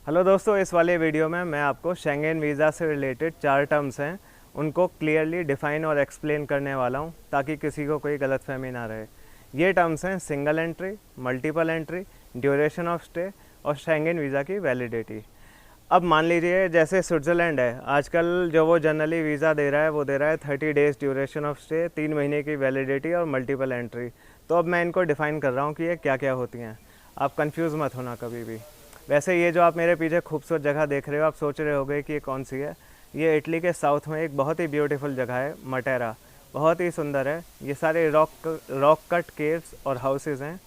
Hello दोस्तों, इस वाले वीडियो में मैं आपको शेंगेन वीज़ा से रिलेटेड 4 टर्म्स हैं उनको क्लियरली डिफ़ाइन और एक्सप्लेन करने वाला हूं ताकि किसी को कोई गलतफहमी ना रहे। ये टर्म्स हैं single entry, multiple entry, duration of stay और शेंगेन वीज़ा की वैलिडिटी। अब मान लीजिए जैसे स्विट्ज़रलैंड है, आजकल जो वो जनरली वीज़ा दे रहा है वो दे रहा है 30 डेज़ ड्यूरेशन ऑफ स्टे, 3 महीने की वैलिडिटी और मल्टीपल एंट्री। तो अब मैं इनको डिफ़ाइन कर रहा हूँ कि ये क्या क्या होती हैं। आप कंफ्यूज मत होना कभी भी। वैसे ये जो आप मेरे पीछे खूबसूरत जगह देख रहे हो, आप सोच रहे होगे कि ये कौन सी है। ये इटली के साउथ में एक बहुत ही ब्यूटीफुल जगह है, मटेरा। बहुत ही सुंदर है। ये सारे रॉक कट केव्स और हाउसेस हैं।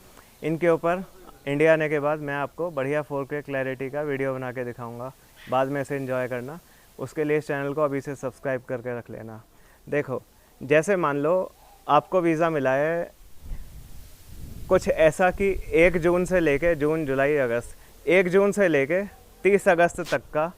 इनके ऊपर इंडिया आने के बाद मैं आपको बढ़िया 4K क्लैरिटी का वीडियो बना के दिखाऊंगा। बाद में इसे एंजॉय करना। उसके लिए इस चैनल को अभी से सब्सक्राइब करके रख लेना। देखो, जैसे मान लो आपको वीज़ा मिला है कुछ ऐसा कि 1 जून से लेके जून, जुलाई, अगस्त, 1 जून से लेके 30 अगस्त तक का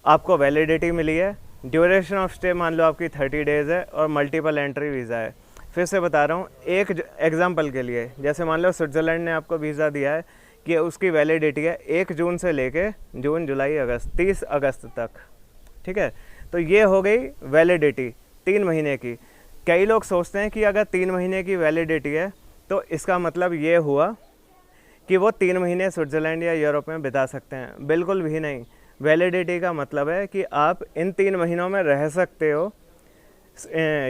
आपको वैलिडिटी मिली है। ड्यूरेशन ऑफ स्टे मान लो आपकी 30 डेज़ है और मल्टीपल एंट्री वीज़ा है। फिर से बता रहा हूँ, एक एग्जांपल के लिए, जैसे मान लो स्विट्ज़रलैंड ने आपको वीज़ा दिया है कि उसकी वैलिडिटी है 1 जून से लेके जून, जुलाई, अगस्त, 30 अगस्त तक। ठीक है, तो ये हो गई वैलिडिटी 3 महीने की। कई लोग सोचते हैं कि अगर 3 महीने की वैलिडिटी है तो इसका मतलब ये हुआ कि वो 3 महीने स्विट्ज़रलैंड या यूरोप में बिता सकते हैं। बिल्कुल भी नहीं। वैलिडिटी का मतलब है कि आप इन 3 महीनों में रह सकते हो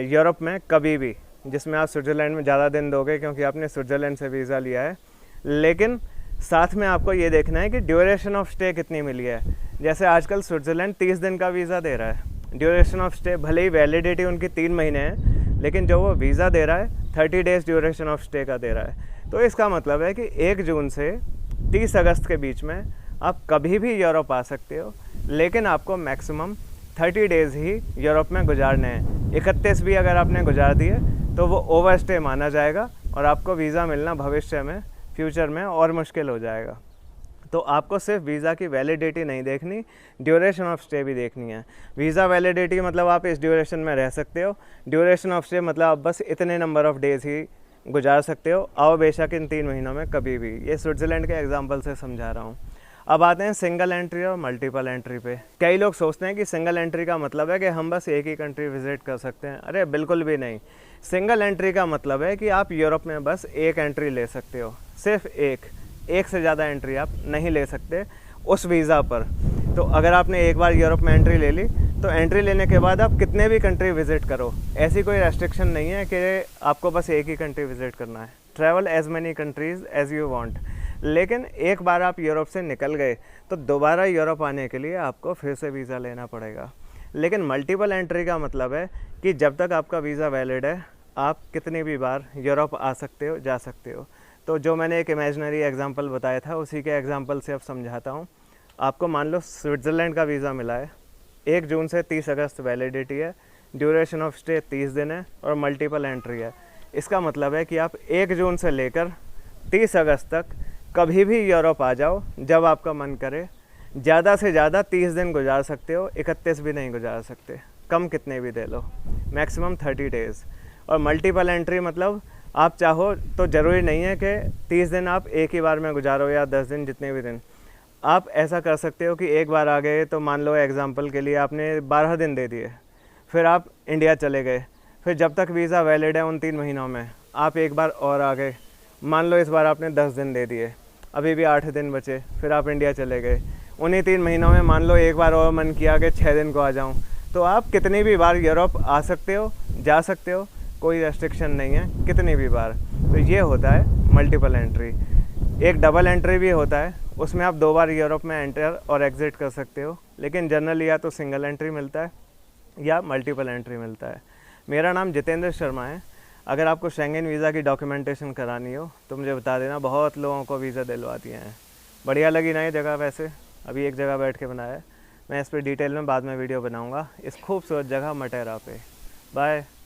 यूरोप में कभी भी, जिसमें आप स्विट्ज़रलैंड में ज़्यादा दिन दोगे क्योंकि आपने स्विट्ज़रलैंड से वीज़ा लिया है। लेकिन साथ में आपको ये देखना है कि ड्यूरेशन ऑफ स्टे कितनी मिली है। जैसे आजकल स्विट्ज़रलैंड 30 दिन का वीज़ा दे रहा है। ड्यूरेशन ऑफ स्टे भले ही वैलिडिटी उनकी 3 महीने है, लेकिन जो वो वीज़ा दे रहा है 30 डेज़ ड्यूरेशन ऑफ स्टे का दे रहा है। तो इसका मतलब है कि 1 जून से 30 अगस्त के बीच में आप कभी भी यूरोप आ सकते हो, लेकिन आपको मैक्सिमम 30 डेज़ ही यूरोप में गुजारने हैं। 31 भी अगर आपने गुजार दिए तो वो ओवर स्टे माना जाएगा और आपको वीज़ा मिलना भविष्य में, फ्यूचर में और मुश्किल हो जाएगा। तो आपको सिर्फ वीज़ा की वैलिडिटी नहीं देखनी, ड्यूरेशन ऑफ स्टे भी देखनी है। वीज़ा वैलिडिटी मतलब आप इस ड्यूरेशन में रह सकते हो। ड्यूरेशन ऑफ स्टे मतलब आप बस इतने नंबर ऑफ़ डेज़ ही गुजार सकते हो, आओ बेशक इन 3 महीनों में कभी भी। ये स्विट्ज़रलैंड के एग्जांपल से समझा रहा हूँ। अब आते हैं सिंगल एंट्री और मल्टीपल एंट्री पे। कई लोग सोचते हैं कि सिंगल एंट्री का मतलब है कि हम बस एक ही कंट्री विजिट कर सकते हैं। अरे बिल्कुल भी नहीं। सिंगल एंट्री का मतलब है कि आप यूरोप में बस एक एंट्री ले सकते हो, सिर्फ एक से ज़्यादा एंट्री आप नहीं ले सकते उस वीज़ा पर। तो अगर आपने एक बार यूरोप में एंट्री ले ली तो एंट्री लेने के बाद आप कितने भी कंट्री विज़िट करो, ऐसी कोई रेस्ट्रिक्शन नहीं है कि आपको बस एक ही कंट्री विज़िट करना है। Travel as many countries as you want. लेकिन एक बार आप यूरोप से निकल गए तो दोबारा यूरोप आने के लिए आपको फिर से वीज़ा लेना पड़ेगा। लेकिन मल्टीपल एंट्री का मतलब है कि जब तक आपका वीज़ा वैलिड है आप कितनी भी बार यूरोप आ सकते हो, जा सकते हो। तो जो मैंने एक इमेजिनरी एग्जांपल बताया था उसी के एग्जांपल से अब समझाता हूँ। आपको मान लो स्विट्ज़रलैंड का वीज़ा मिला है, 1 जून से 30 अगस्त वैलिडिटी है, ड्यूरेशन ऑफ स्टे 30 दिन है और मल्टीपल एंट्री है। इसका मतलब है कि आप 1 जून से लेकर 30 अगस्त तक कभी भी यूरोप आ जाओ जब आपका मन करे। ज़्यादा से ज़्यादा 30 दिन गुजार सकते हो, 31 भी नहीं गुजार सकते। कम कितने भी दे लो, मैक्सिमम 30 डेज़। और मल्टीपल एंट्री मतलब आप चाहो तो ज़रूरी नहीं है कि 30 दिन आप एक ही बार में गुजारो या 10 दिन, जितने भी दिन। आप ऐसा कर सकते हो कि एक बार आ गए तो मान लो एग्जांपल के लिए आपने 12 दिन दे दिए, फिर आप इंडिया चले गए, फिर जब तक वीज़ा वैलिड है उन 3 महीनों में आप एक बार और आ गए। मान लो इस बार आपने 10 दिन दे दिए, अभी भी 8 दिन बचे, फिर आप इंडिया चले गए। उन्हीं 3 महीनों में मान लो एक बार और मन किया कि 6 दिन को आ जाऊँ, तो आप कितनी भी बार यूरोप आ सकते हो, जा सकते हो, कोई रेस्ट्रिक्शन नहीं है कितनी भी बार। तो ये होता है मल्टीपल एंट्री। एक डबल एंट्री भी होता है, उसमें आप 2 बार यूरोप में एंटर और एग्ज़िट कर सकते हो, लेकिन जनरली या तो सिंगल एंट्री मिलता है या मल्टीपल एंट्री मिलता है। मेरा नाम जितेंद्र शर्मा है। अगर आपको शेंगेन वीज़ा की डॉक्यूमेंटेशन करानी हो तो मुझे बता देना, बहुत लोगों को वीज़ा दिलवा दिए हैं। बढ़िया लगी ना ये जगह? वैसे अभी एक जगह बैठ के बनाया है। मैं इस पर डिटेल में बाद में वीडियो बनाऊँगा, इस खूबसूरत जगह मटेरा पे। बाय।